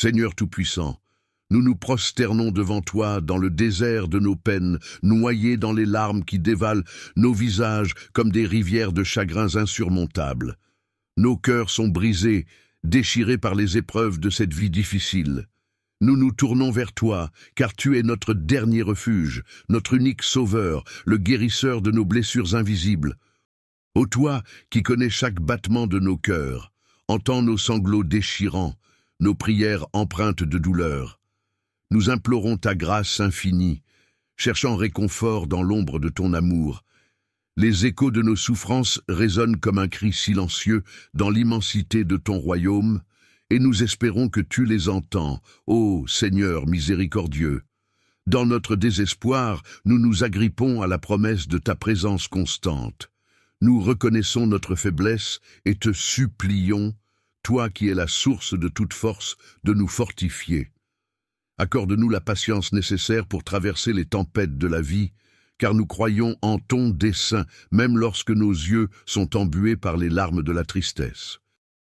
Seigneur Tout-Puissant, nous nous prosternons devant toi dans le désert de nos peines, noyés dans les larmes qui dévalent nos visages comme des rivières de chagrins insurmontables. Nos cœurs sont brisés, déchirés par les épreuves de cette vie difficile. Nous nous tournons vers toi, car tu es notre dernier refuge, notre unique sauveur, le guérisseur de nos blessures invisibles. Ô toi qui connais chaque battement de nos cœurs, entends nos sanglots déchirants, nos prières empreintes de douleur. Nous implorons ta grâce infinie, cherchant réconfort dans l'ombre de ton amour. Les échos de nos souffrances résonnent comme un cri silencieux dans l'immensité de ton royaume, et nous espérons que tu les entends, ô Seigneur miséricordieux. Dans notre désespoir, nous nous agrippons à la promesse de ta présence constante. Nous reconnaissons notre faiblesse et te supplions, toi qui es la source de toute force, de nous fortifier. Accorde-nous la patience nécessaire pour traverser les tempêtes de la vie, car nous croyons en ton dessein, même lorsque nos yeux sont embués par les larmes de la tristesse.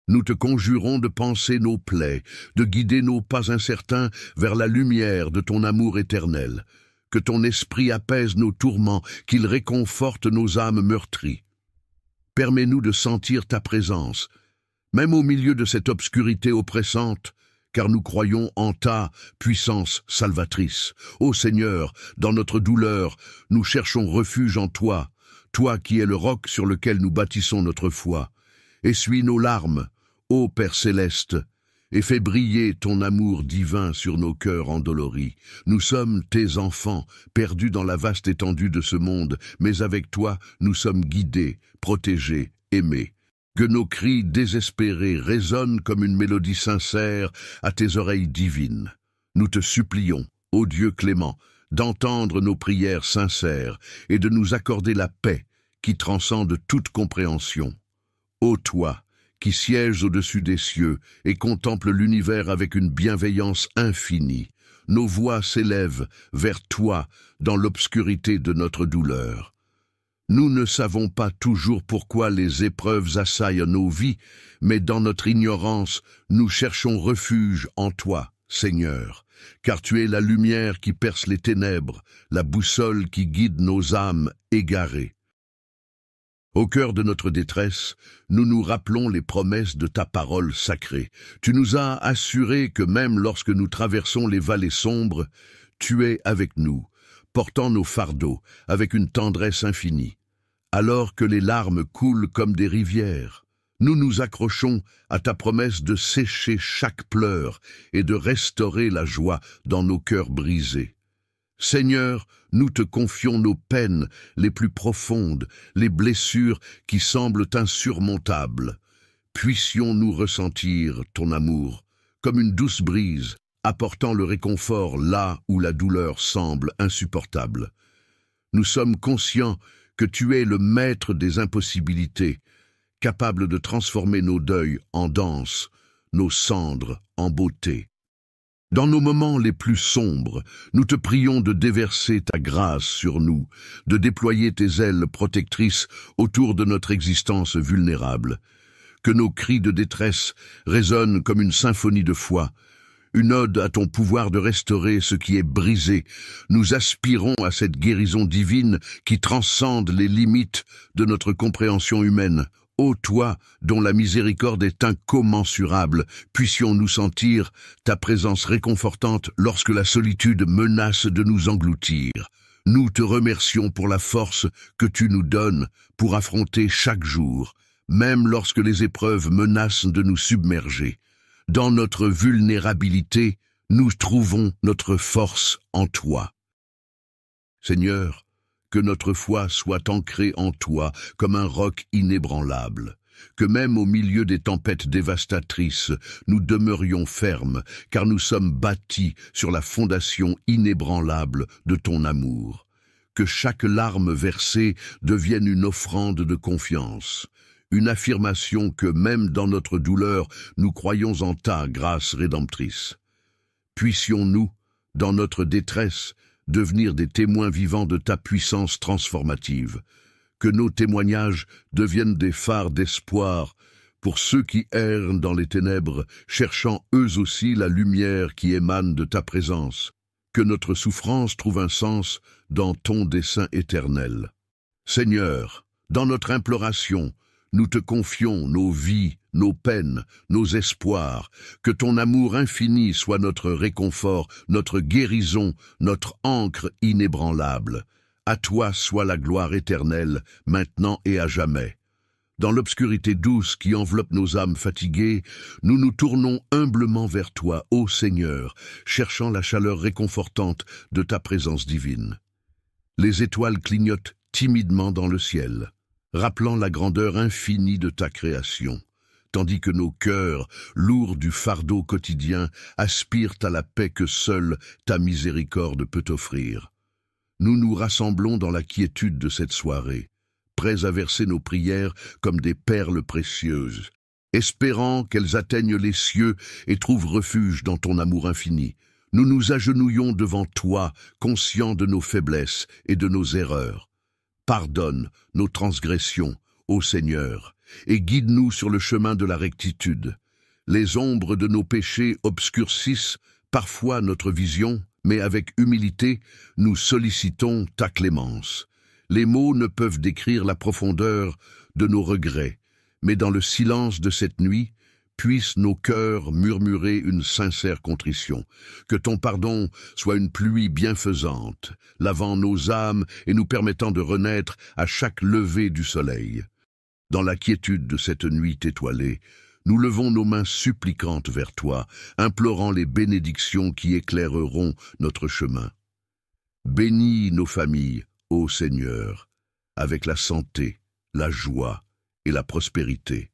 Nous te conjurons de panser nos plaies, de guider nos pas incertains vers la lumière de ton amour éternel. Que ton esprit apaise nos tourments, qu'il réconforte nos âmes meurtries. Permets-nous de sentir ta présence, même au milieu de cette obscurité oppressante, car nous croyons en ta puissance salvatrice. Ô Seigneur, dans notre douleur, nous cherchons refuge en toi, toi qui es le roc sur lequel nous bâtissons notre foi. Essuie nos larmes, ô Père céleste, et fais briller ton amour divin sur nos cœurs endoloris. Nous sommes tes enfants, perdus dans la vaste étendue de ce monde, mais avec toi, nous sommes guidés, protégés, aimés. Que nos cris désespérés résonnent comme une mélodie sincère à tes oreilles divines. Nous te supplions, ô Dieu clément, d'entendre nos prières sincères et de nous accorder la paix qui transcende toute compréhension. Ô toi, qui sièges au-dessus des cieux et contemple l'univers avec une bienveillance infinie, nos voix s'élèvent vers toi dans l'obscurité de notre douleur. Nous ne savons pas toujours pourquoi les épreuves assaillent nos vies, mais dans notre ignorance, nous cherchons refuge en toi, Seigneur, car tu es la lumière qui perce les ténèbres, la boussole qui guide nos âmes égarées. Au cœur de notre détresse, nous nous rappelons les promesses de ta parole sacrée. Tu nous as assuré que même lorsque nous traversons les vallées sombres, tu es avec nous, portant nos fardeaux avec une tendresse infinie. Alors que les larmes coulent comme des rivières, nous nous accrochons à ta promesse de sécher chaque pleur et de restaurer la joie dans nos cœurs brisés. Seigneur, nous te confions nos peines les plus profondes, les blessures qui semblent insurmontables. Puissions-nous ressentir ton amour comme une douce brise, apportant le réconfort là où la douleur semble insupportable. Nous sommes conscients que tu es le maître des impossibilités, capable de transformer nos deuils en danse, nos cendres en beauté. Dans nos moments les plus sombres, nous te prions de déverser ta grâce sur nous, de déployer tes ailes protectrices autour de notre existence vulnérable. Que nos cris de détresse résonnent comme une symphonie de foi, une ode à ton pouvoir de restaurer ce qui est brisé. Nous aspirons à cette guérison divine qui transcende les limites de notre compréhension humaine. Ô toi, dont la miséricorde est incommensurable, puissions-nous sentir ta présence réconfortante lorsque la solitude menace de nous engloutir. Nous te remercions pour la force que tu nous donnes pour affronter chaque jour, même lorsque les épreuves menacent de nous submerger. Dans notre vulnérabilité, nous trouvons notre force en toi. Seigneur, que notre foi soit ancrée en toi comme un roc inébranlable, que même au milieu des tempêtes dévastatrices, nous demeurions fermes, car nous sommes bâtis sur la fondation inébranlable de ton amour. Que chaque larme versée devienne une offrande de confiance, une affirmation que même dans notre douleur, nous croyons en ta grâce rédemptrice. Puissions-nous, dans notre détresse, devenir des témoins vivants de ta puissance transformative, que nos témoignages deviennent des phares d'espoir pour ceux qui errent dans les ténèbres, cherchant eux aussi la lumière qui émane de ta présence. Que notre souffrance trouve un sens dans ton dessein éternel. Seigneur, dans notre imploration, nous te confions nos vies, nos peines, nos espoirs, que ton amour infini soit notre réconfort, notre guérison, notre ancre inébranlable. À toi soit la gloire éternelle, maintenant et à jamais. Dans l'obscurité douce qui enveloppe nos âmes fatiguées, nous nous tournons humblement vers toi, ô Seigneur, cherchant la chaleur réconfortante de ta présence divine. Les étoiles clignotent timidement dans le ciel, rappelant la grandeur infinie de ta création, tandis que nos cœurs, lourds du fardeau quotidien, aspirent à la paix que seule ta miséricorde peut offrir. Nous nous rassemblons dans la quiétude de cette soirée, prêts à verser nos prières comme des perles précieuses, espérant qu'elles atteignent les cieux et trouvent refuge dans ton amour infini. Nous nous agenouillons devant toi, conscients de nos faiblesses et de nos erreurs. Pardonne nos transgressions, ô Seigneur, et guide-nous sur le chemin de la rectitude. Les ombres de nos péchés obscurcissent parfois notre vision, mais avec humilité, nous sollicitons ta clémence. Les mots ne peuvent décrire la profondeur de nos regrets, mais dans le silence de cette nuit, puissent nos cœurs murmurer une sincère contrition. Que ton pardon soit une pluie bienfaisante, lavant nos âmes et nous permettant de renaître à chaque lever du soleil. Dans la quiétude de cette nuit étoilée, nous levons nos mains supplicantes vers toi, implorant les bénédictions qui éclaireront notre chemin. Bénis nos familles, ô Seigneur, avec la santé, la joie et la prospérité.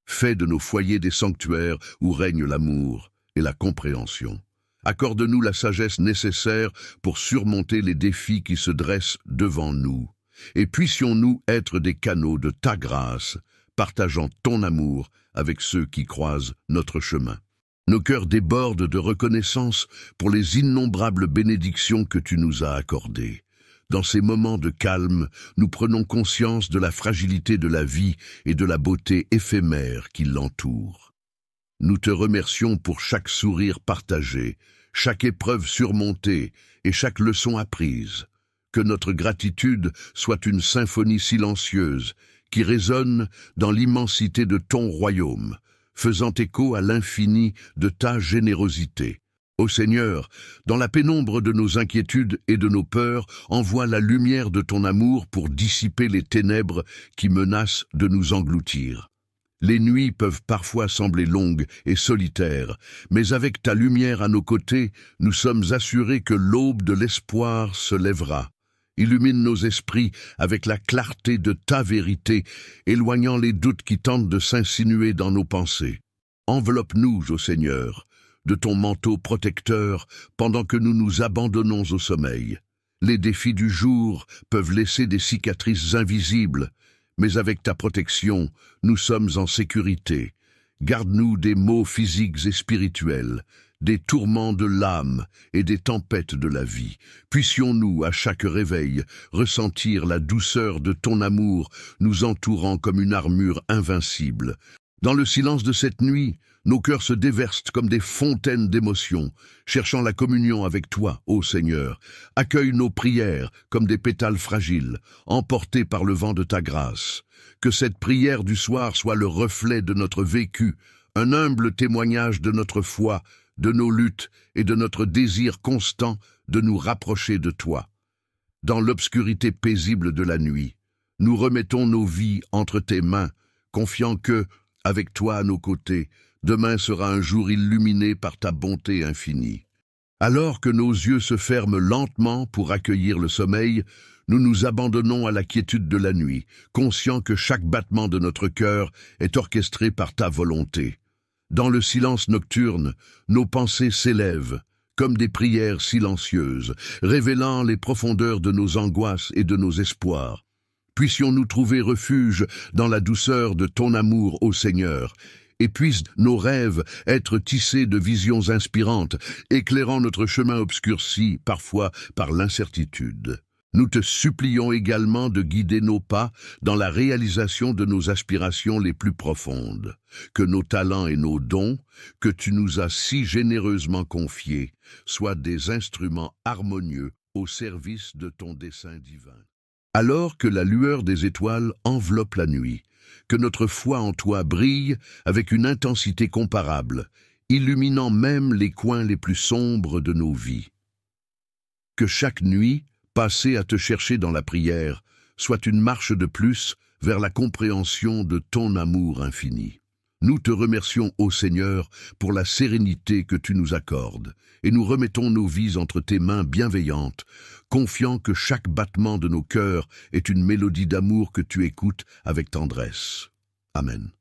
Fais de nos foyers des sanctuaires où règne l'amour et la compréhension. Accorde-nous la sagesse nécessaire pour surmonter les défis qui se dressent devant nous. Et puissions-nous être des canaux de ta grâce, partageant ton amour avec ceux qui croisent notre chemin. Nos cœurs débordent de reconnaissance pour les innombrables bénédictions que tu nous as accordées. Dans ces moments de calme, nous prenons conscience de la fragilité de la vie et de la beauté éphémère qui l'entoure. Nous te remercions pour chaque sourire partagé, chaque épreuve surmontée et chaque leçon apprise. Que notre gratitude soit une symphonie silencieuse qui résonne dans l'immensité de ton royaume, faisant écho à l'infini de ta générosité. Ô Seigneur, dans la pénombre de nos inquiétudes et de nos peurs, envoie la lumière de ton amour pour dissiper les ténèbres qui menacent de nous engloutir. Les nuits peuvent parfois sembler longues et solitaires, mais avec ta lumière à nos côtés, nous sommes assurés que l'aube de l'espoir se lèvera. Illumine nos esprits avec la clarté de ta vérité, éloignant les doutes qui tentent de s'insinuer dans nos pensées. Enveloppe-nous, ô Seigneur, de ton manteau protecteur pendant que nous nous abandonnons au sommeil. Les défis du jour peuvent laisser des cicatrices invisibles, mais avec ta protection, nous sommes en sécurité. Garde-nous des maux physiques et spirituels, des tourments de l'âme et des tempêtes de la vie. Puissions-nous, à chaque réveil, ressentir la douceur de ton amour nous entourant comme une armure invincible. Dans le silence de cette nuit, nos cœurs se déversent comme des fontaines d'émotions, cherchant la communion avec toi, ô Seigneur. Accueille nos prières comme des pétales fragiles, emportés par le vent de ta grâce. Que cette prière du soir soit le reflet de notre vécu, un humble témoignage de notre foi, de nos luttes et de notre désir constant de nous rapprocher de toi. Dans l'obscurité paisible de la nuit, nous remettons nos vies entre tes mains, confiant que, avec toi à nos côtés, demain sera un jour illuminé par ta bonté infinie. Alors que nos yeux se ferment lentement pour accueillir le sommeil, nous nous abandonnons à la quiétude de la nuit, conscients que chaque battement de notre cœur est orchestré par ta volonté. Dans le silence nocturne, nos pensées s'élèvent, comme des prières silencieuses, révélant les profondeurs de nos angoisses et de nos espoirs. Puissions-nous trouver refuge dans la douceur de ton amour, ô Seigneur, et puissent nos rêves être tissés de visions inspirantes, éclairant notre chemin obscurci parfois par l'incertitude. Nous te supplions également de guider nos pas dans la réalisation de nos aspirations les plus profondes, que nos talents et nos dons, que tu nous as si généreusement confiés, soient des instruments harmonieux au service de ton dessein divin. Alors que la lueur des étoiles enveloppe la nuit, que notre foi en toi brille avec une intensité comparable, illuminant même les coins les plus sombres de nos vies. Que chaque nuit, passée à te chercher dans la prière, soit une marche de plus vers la compréhension de ton amour infini. Nous te remercions, ô Seigneur, pour la sérénité que tu nous accordes, et nous remettons nos vies entre tes mains bienveillantes, confiant que chaque battement de nos cœurs est une mélodie d'amour que tu écoutes avec tendresse. Amen.